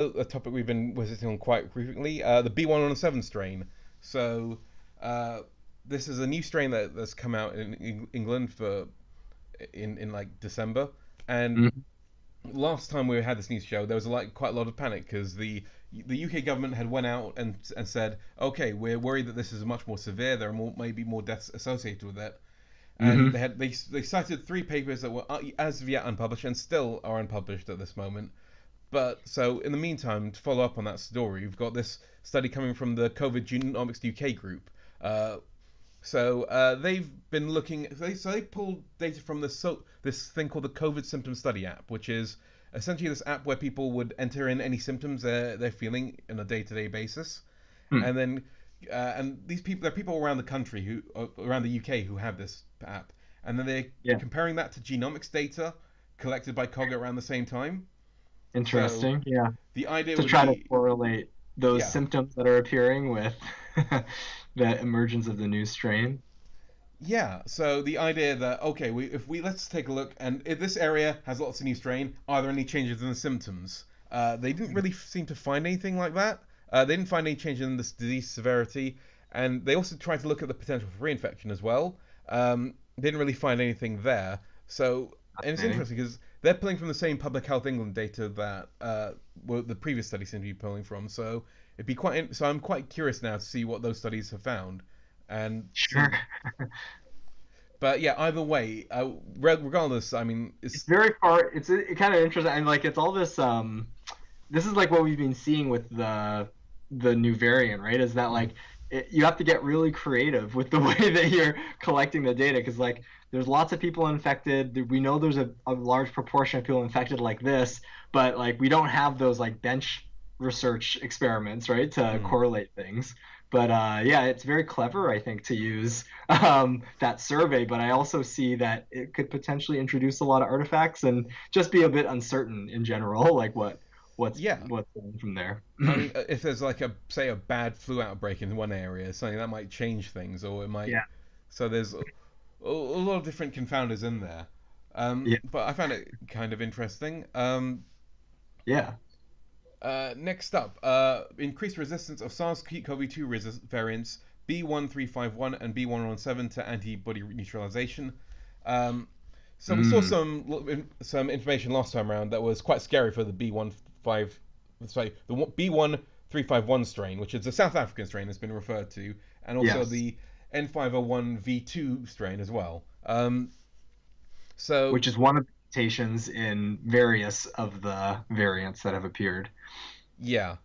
a topic we've been visiting on quite frequently, the B117 strain. So uh, this is a new strain that's come out in England for in like December, and Mhm. last time we had this news show, there was like quite a lot of panic because the UK government had went out and said, okay, we're worried that this is much more severe. There are maybe more deaths associated with it, and Mhm. they cited three papers that were as of yet unpublished and still are unpublished at this moment. But so in the meantime, to follow up on that story, we've got this study coming from the COVID Genomics UK group. Uh, they've been looking. They pulled data from this thing called the COVID Symptom Study app, which is essentially this app where people would enter in any symptoms they're feeling on a day-to-day basis, Hmm. and then and these people there are people around the country who around the UK who have this app, and then they're Yeah. comparing that to genomics data collected by COG around the same time. So Interesting. Yeah. the idea To would try to be, correlate those yeah, symptoms that are appearing with the emergence of the new strain. yeah. So the idea that okay, if we let's take a look, and if this area has lots of new strain, are there any changes in the symptoms? They didn't really seem to find anything like that. They didn't find any change in this disease severity, and they also tried to look at the potential for reinfection as well. Didn't really find anything there. So, and it's Fascinating. interesting because they're pulling from the same Public Health England data that the previous study seemed to be pulling from. So it'd be quite. So I'm quite curious now to see what those studies have found, and Sure. see. But yeah, either way, regardless, I mean, It's it's very far. It's kind of interesting, and like it's all this. This is like what we've been seeing with the new variant, right? Is that mm, like you have to get really creative with the way that you're collecting the data because like there's lots of people infected. We know there's a large proportion of people infected like this, but like we don't have those like bench research experiments, right, to mm, correlate things. But yeah, it's very clever, I think, to use that survey. But I also see that it could potentially introduce a lot of artifacts and just be a bit uncertain in general, like yeah. what's going from there. I mean, if there's like a say a bad flu outbreak in one area, something that might change things, or it might. Yeah, So there's a lot of different confounders in there. yeah, But I found it kind of interesting. yeah. Next up, increased resistance of SARS-CoV-2 variants B1351 and B117 to antibody neutralization. Um, so we saw Mm, some information last time around that was quite scary for the the B1351 strain, which is the South African strain that's been referred to, and also yes, the N501V2 strain as well. So which is one of the mutations in various of the variants that have appeared. yeah.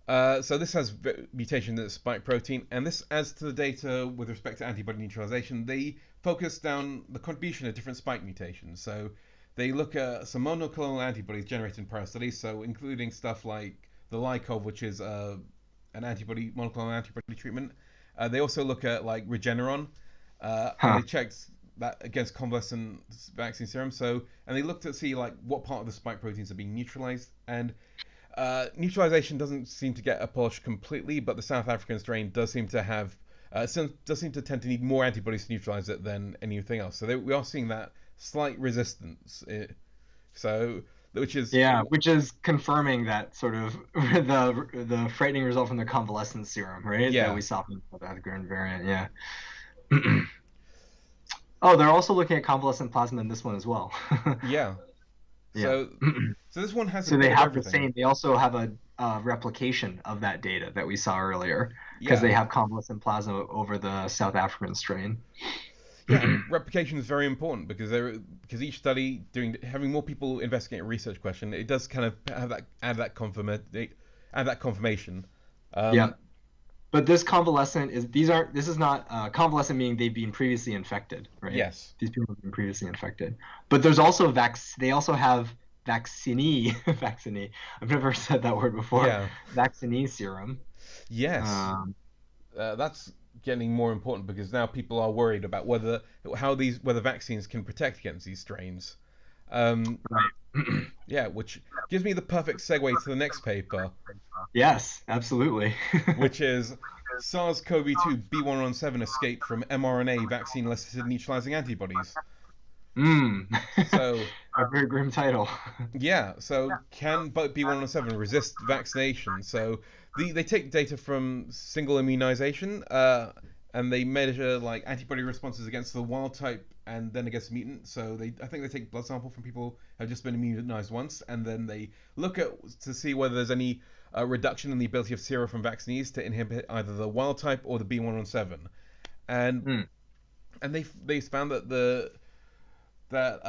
So this has mutation in the spike protein, and this adds to the data with respect to antibody neutralization. They focus down the contribution of different spike mutations. So they look at some monoclonal antibodies generated in prior studies, so including stuff like the Lycov, which is an monoclonal antibody treatment. They also look at like Regeneron, and Huh. they checked that against convalescent vaccine serum. So and they looked to see like what part of the spike proteins are being neutralized, and neutralization doesn't seem to get abolished completely, but the South African strain does seem to have does seem to tend to need more antibodies to neutralize it than anything else. So we are seeing that slight resistance. So which is Yeah, which is confirming that sort of the frightening result from the convalescent serum, right? That yeah, we saw from the South African variant. Yeah. Oh, they're also looking at convalescent plasma in this one as well. yeah. Yeah. So so this one has a So they bit of have the everything. same. They also have a replication of that data that we saw earlier because they Yeah, have convalescent plasma over the South African strain. yeah, and replication is very important because each study doing having more people investigate a research question, it does kind of have that add that confirmation. Yeah. Um, But this convalescent is these aren't this is not convalescent meaning they've been previously infected, right? yes. These people have been previously infected. But there's also they also have vaccinee. I've never said that word before. Yeah. Vaccinee serum. Yes. Um, That's getting more important because now people are worried about whether vaccines can protect against these strains. Um, right. yeah, which gives me the perfect segue to the next paper, Yes, absolutely. which is SARS-CoV-2 B117 escape from mRNA vaccine elicited neutralizing antibodies. Mm. So a very grim title. Yeah, so can B117 resist vaccination? So they take data from single immunization, and they measure like antibody responses against the wild type and then against mutant. So I think they take blood sample from people who have just been immunized once, and then they look at to see whether there's any reduction in the ability of sera from vaccinees to inhibit either the wild type or the B117. And Hmm. they found that that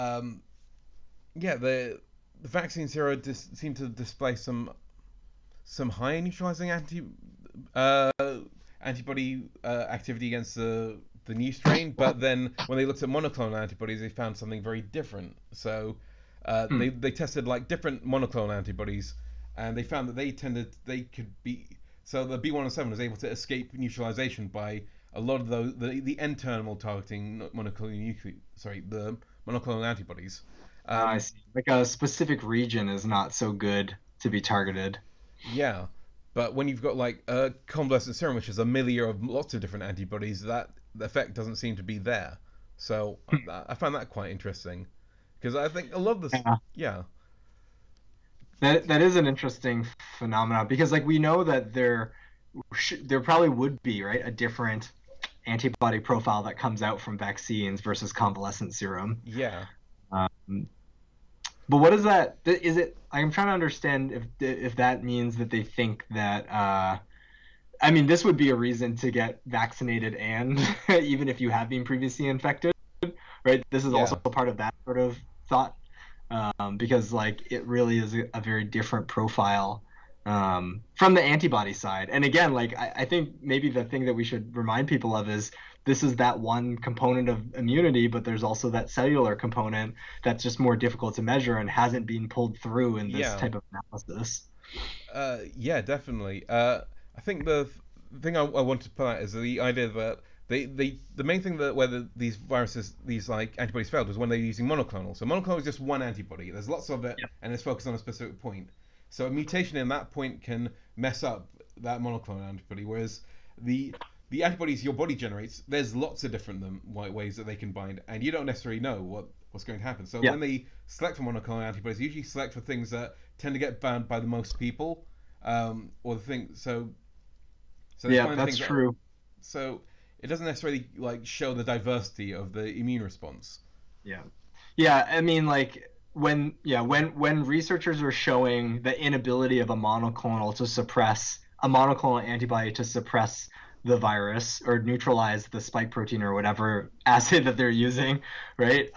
yeah the vaccine sera seem to display some high neutralizing uh, antibody activity against the new strain, but then when they looked at monoclonal antibodies, they found something very different. So Hmm. they tested like different monoclonal antibodies, and they found that they could be so the B117 was able to escape neutralization by a lot of the N-terminal targeting the monoclonal antibodies. I Um, see. Like a specific region is not so good to be targeted. Yeah, but when you've got like a convalescent serum, which is a milieu of lots of different antibodies, that the effect doesn't seem to be there. So I found that quite interesting because I think a lot of this, Yeah. yeah, That is an interesting phenomenon because like we know that there probably would be, right, a different antibody profile that comes out from vaccines versus convalescent serum. yeah, Um, but what is that? Is it? I'm trying to understand if that means that they think that. I mean, this would be a reason to get vaccinated, and even if you have been previously infected, right? This is also yeah, part of that sort of thought, because like it really is a very different profile from the antibody side. And again, like I think maybe the thing that we should remind people of is this is that one component of immunity, but there's also that cellular component that's just more difficult to measure and hasn't been pulled through in this yeah. type of analysis. Yeah, definitely. I think the thing I want to put out is the idea that the main thing that whether these viruses these like antibodies failed was when they're using monoclonal. So monoclonal is just one antibody. There's lots of it, Yep. and it's focused on a specific point. So a mutation in that point can mess up that monoclonal antibody. Whereas the the antibodies your body generates, there's lots of different ways that they can bind, and you don't necessarily know what's going to happen. So Yeah. when they select for monoclonal antibodies, they usually select for things that tend to get bound by the most people, or the thing. So they Yeah, find that's things that true. so it doesn't necessarily like show the diversity of the immune response. Yeah. Yeah, I mean like when researchers are showing the inability of a monoclonal antibody to suppress the virus or neutralize the spike protein or whatever assay that they're using, right?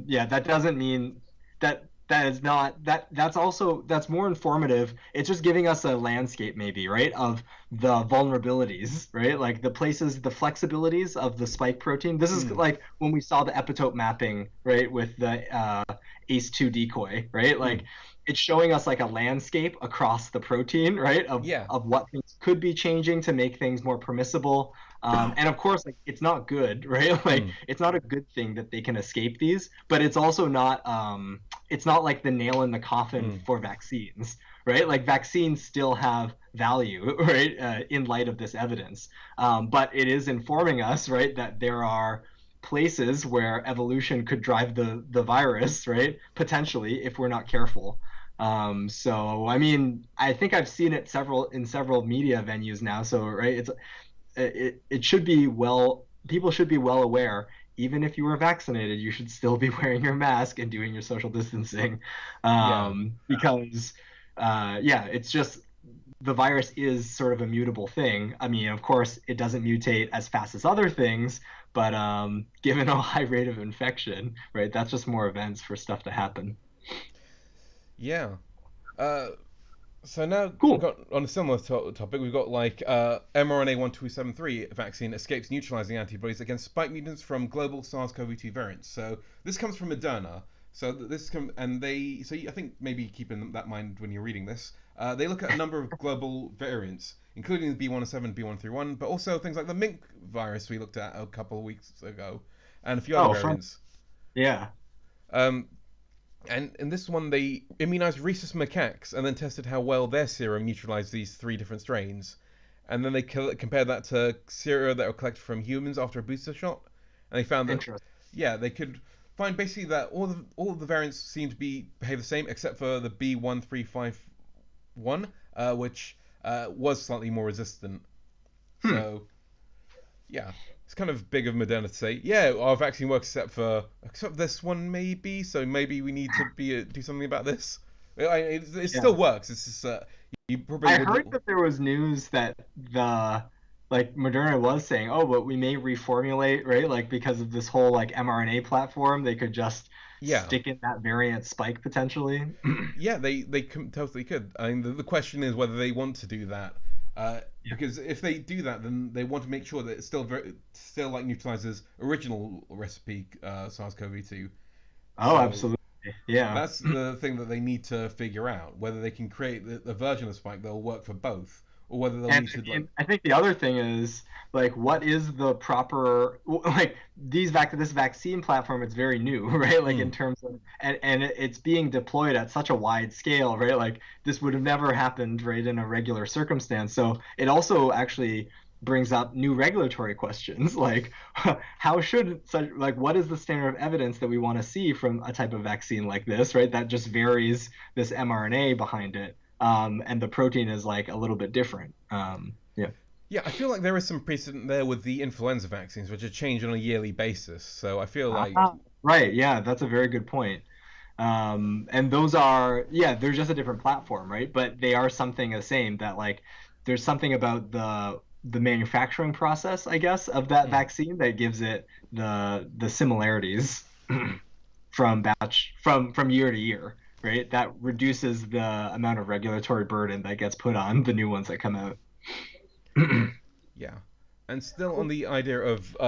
Yeah, that doesn't mean that is not that's more informative. It's just giving us a landscape maybe, right, of the vulnerabilities, right? Like the flexibilities of the spike protein. This is Mm, like when we saw the epitope mapping, right, with the ACE2 decoy, right? mm, Like it's showing us like a landscape across the protein, right, yeah. of what things could be changing to make things more permissible. And of course, like it's not good, right? Like Mm, it's not a good thing that they can escape these, but it's also not it's not like the nail in the coffin mm, for vaccines, right? Like vaccines still have value, right, in light of this evidence. But it is informing us, right, that there are places where evolution could drive the virus, right, potentially if we're not careful. So I mean, I think I've seen it several media venues now. So right, it should be well people should be well aware even if you were vaccinated you should still be wearing your mask and doing your social distancing yeah. because yeah it's just the virus is sort of a mutable thing. I mean, of course it doesn't mutate as fast as other things, but given a high rate of infection, right, that's just more events for stuff to happen. Yeah. Uh, so now we've Cool. got on a similar topic. We've got like mRNA 1273 vaccine escapes neutralizing antibodies against spike mutants from global SARS-CoV-2 variants. So this comes from Moderna. So this come and they so I think maybe keep in that mind when you're reading this. They look at a number of global variants, including the B107, B131, but also things like the mink virus we looked at a couple of weeks ago, and a few other Oh, fun. variants. Yeah. Um, and in this one, they immunized rhesus macaques and then tested how well their serum neutralized these three different strains. And then they compared that to sera that were collected from humans after a booster shot. And they found that, Interesting. yeah, they could find basically that all of the variants seem to behave the same except for the B1351, which was slightly more resistant. Hmm. So yeah, it's kind of big of Moderna to say, yeah, our vaccine works except this one maybe. So maybe we need to do something about this. It still Yeah. works. It's just you probably I wouldn't. heard that there was news that the like Moderna was saying, oh, but we may reformulate, right? Like because of this whole like mRNA platform, they could just Yeah, stick in that variant spike potentially. yeah, totally could. I mean, the question is whether they want to do that. Yeah. Because if they do that, then they want to make sure that it still like neutralizes original recipe SARS-CoV-2. Oh, So absolutely. Yeah. that's the thing that they need to figure out, whether they can create the version of Spike that will work for both, or whether they'll And need to I like, mean, I think the other thing is like, what is the proper like this vaccine platform? It's very new, right? Like mm, in terms of and it's being deployed at such a wide scale, right? Like this would have never happened, right, in a regular circumstance. So it also actually brings up new regulatory questions, like how should such like what is the standard of evidence that we want to see from a type of vaccine like this, right? That just varies this mRNA behind it and the protein is like a little bit different. Yeah. yeah, I feel like there is some precedent there with the influenza vaccines, which are changed on a yearly basis. So I feel like, Right. Yeah, that's a very good point. And those are, yeah, they're just a different platform, right? But they are something the same that like there's something about the manufacturing process, I guess, of that mm, vaccine that gives it the similarities from year to year, right? That reduces the amount of regulatory burden that gets put on the new ones that come out. yeah, and still on Cool. the idea of